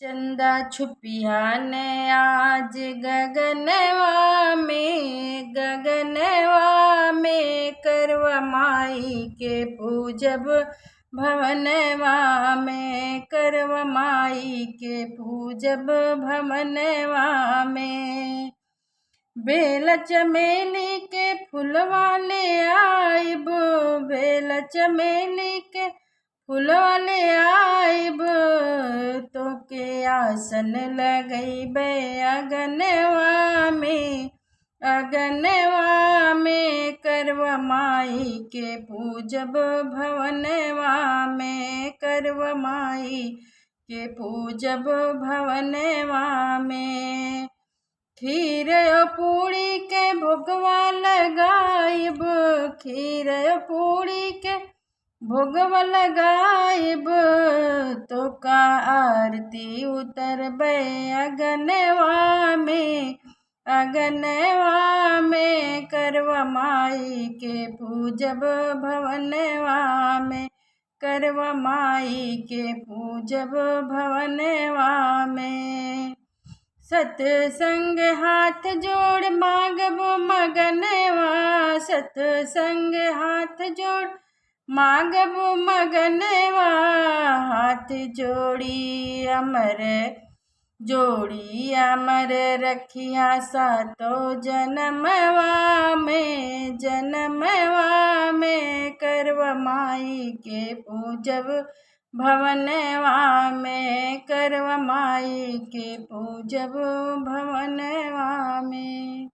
चंदा छुपिया ने आज गगनवा में करवा माई के पूजब भवनवा में करवा माई के पूजब भवनवा में। बेल चमेली के फूलवा ले आइब, बेल चमेली के फूलवा ले आइब, तो के आसन लगैबे अगनवा में करवा माई के पूजब भवनवा में करवा माई के पूजब भवनवा में। खीर पूड़ी के भोगवा लगाइब, खीर पूड़ी के भोगवा लगाइब, तो का आरती उतरबे अगनवा में करवा माई के पूजब भवनवा में करवा माई के पूजब भवनवा में। सत्संग हाथ जोड़ मांगब मगनवा, सत्संग हाथ जोड़ मांगब मगनवा, हाथ जोड़ी अमर रखिया सातो जन्मवा में करवा माई के पूजब भवनवा में करवा माई के पूजब भवनवा में।